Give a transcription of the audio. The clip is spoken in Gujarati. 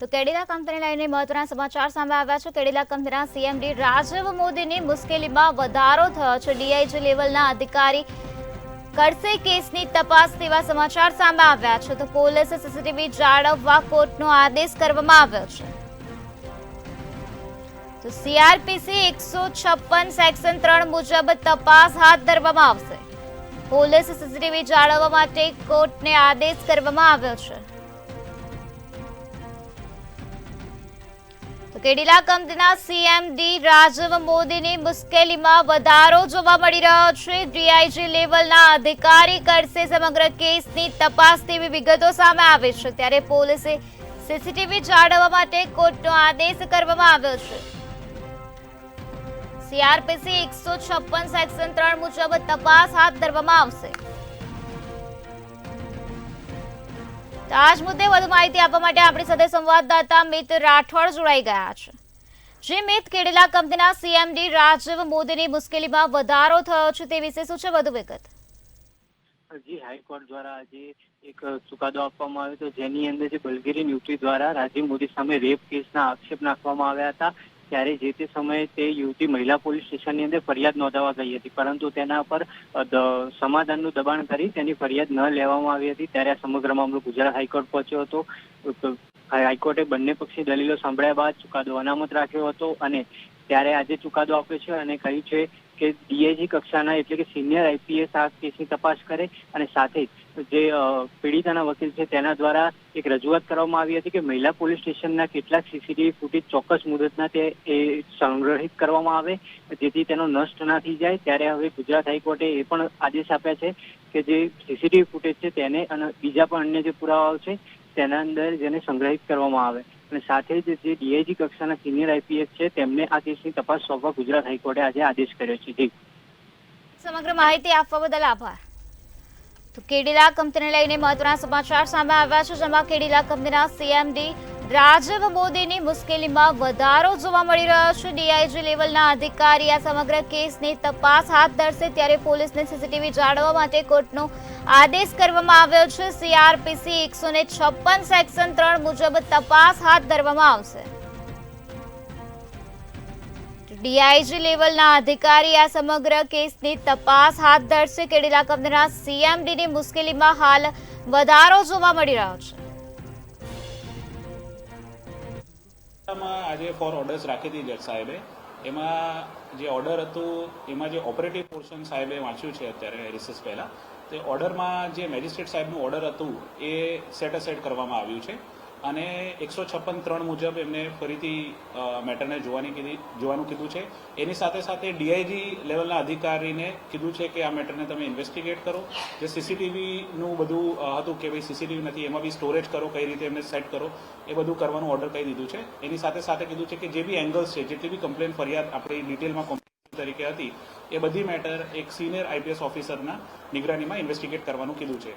તો કેડિલા કંપની લઈને મહત્વના સમાચાર સામે આવ્યા છે। કેડિલા કંપનીના સીએમડી રાજીવ મોદીની મુશ્કેલીમાં વધારો થયો છે। ડીઆઈજી લેવલના અધિકારી કરશે કેસની તપાસ તેવા સમાચાર સામે આવ્યા છે। તો પોલીસે સીસીટીવી જાળવવા કોર્ટનો આદેશ કરવામાં આવ્યો છે। તો સીઆરપીસી 156 સેક્શન 3 મુજબ તપાસ હાથ ધરવામાં આવશે। પોલીસે સીસીટીવી જાળવવા માટે કોર્ટને આદેશ કરવામાં આવ્યો છે। તો કેડિલા કંપનીના સીએમડી રાજીવ મોદીની મુશ્કેલીમાં વધારો જોવા મળી રહ્યો છે। ડીઆઈજી લેવલના અધિકારી કરશે સમગ્ર કેસની તપાસ તેવી વિગતો સામે આવી છે। ત્યારે પોલીસે સીસીટીવી જાળવવા માટે કોર્ટનો આદેશ કરવામાં આવ્યો છે। સીઆરપીસી 156 સેક્શન 3 મુજબ તપાસ હાથ ધરવામાં આવશે। તો આજ મુદ્દે વધુ માહિતી આપવા માટે આપણી સાથે સંવાદદાતા મિત રાઠોડ જોડાઈ ગયા છે। જે મિત, કેડિલા કંપનીના સીએમડી રાજીવ મોદીની મુશ્કેલીમાં વધારો થયો છે તે વિશે શું છે વધુ વિગત? જી, હાઈકોર્ટ દ્વારા આજે એક ચુકાદો આપવામાં આવ્યો હતો, જેની અંદર જે બલગેરિયન યુવતી દ્વારા રાજીવ મોદી સામે રેપ કેસના આક્ષેપ નાખવામાં આવ્યા હતા। ત્યારે જે તે સમયે તે યુવતી મહિલા પોલીસ સ્ટેશનની અંદર ફરિયાદ નોંધાવવા ગઈ હતી, પરંતુ તેના પર સમાધાનનું દબાણ કરી તેની ફરિયાદ ન લેવામાં આવી હતી। ત્યારે આ સમગ્ર મામલો ગુજરાત હાઈકોર્ટ પહોંચ્યો હતો। હાઈકોર્ટે બંને પક્ષની દલીલો સાંભળ્યા બાદ ચુકાદો અનામત રાખ્યો હતો અને ત્યારે આજે ચુકાદો આપ્યો છે અને કહ્યું છે કે ડીઆઈજી કક્ષાના એટલે કે સિનિયર આઈપીએસ આ કેસની તપાસ કરે અને સાથે જે પીડિતાના વકીલ છે તેના દ્વારા એક રજૂઆત કરવામાં આવી હતી કે મહિલા પોલીસ સ્ટેશનના કેટલાક સીસીટીવી ફૂટેજ ચોક્કસ મુદતના તે સંગ્રહિત કરવામાં આવે જેથી તેનો નષ્ટ ના થઈ જાય। ત્યારે હવે ગુજરાત હાઈકોર્ટે એ પણ આદેશ આપ્યા છે કે જે સીસીટીવી ફૂટેજ છે તેને અને બીજા પણ અન્ય જે પુરાવાઓ છે તેના અંદર જેને સંગ્રહિત કરવામાં આવે અને સાથે જ જે ડીઆઈજી કક્ષાના સિનિયર આઈપીએસ છે તેમને આ કેસની તપાસ સોંપવા ગુજરાત હાઈકોર્ટે આજે આદેશ કર્યો છે। જી, સમગ્ર માહિતી આપવા બદલ આભાર। તો કેડિલા કંપનીને લઈને મહત્વના સમાચાર સામે આવ્યા છે, જેમાં કેડિલા કંપનીના સીએમડી રાજીવ મોદીની મુશ્કેલીમાં વધારો જોવા મળી રહ્યો છે। ડીઆઈજી લેવલના અધિકારી આ સમગ્ર કેસની તપાસ હાથ ધરશે। ત્યારે પોલીસને સીસીટીવી જાળવવા માટે કોર્ટનો આદેશ કરવામાં આવ્યો છે। સીઆરપીસી 156 સેક્શન 3 મુજબ તપાસ હાથ ધરવામાં આવશે। ડીઆઈજી લેવલના અધિકારી આ સમગ્ર કેસની તપાસ હાથ ધરશે। કેડિલા કંપનીના સીએમડીની મુશ્કેલીમાં હાલ વધારો જોવા મળી રહ્યો છે। આજે 4 ઓર્ડર્સ રાખી હતી જજ સાહેબે। એમાં જે ઓર્ડર હતું એમાં જે ઓપરેટિવ પોર્શન સાહેબે વાંચ્યું છે અત્યારે રિસેસ પહેલાં, તે ઓર્ડરમાં જે મેજિસ્ટ્રેટ સાહેબનું ઓર્ડર હતું એ સેટ અસાઇડ કરવામાં આવ્યું છે અને 156(3) મુજબ એમને ફરીથી મેટરને જોવાનું કીધું છે। એની સાથે સાથે ડીઆઈજી લેવલના અધિકારીને કીધું છે કે આ મેટરને તમે ઇન્વેસ્ટિગેટ કરો। જે સીસીટીવીનું બધું હતું કે ભાઈ સીસીટીવી નથી એમાં બી સ્ટોરેજ કરો, કઈ રીતે એમને સેટ કરો, એ બધું કરવાનું ઓર્ડર કહી દીધું છે। એની સાથે સાથે કીધું છે કે જે બી એંગલ્સ છે, જેટલી બી કમ્પ્લેન ફરિયાદ આપણી ડિટેલમાં કમ્પ્લેન તરીકે હતી એ બધી મેટર એક સિનિયર આઈપીએસ ઓફિસરના નિગરાનીમાં ઇન્વેસ્ટિગેટ કરવાનું કીધું છે।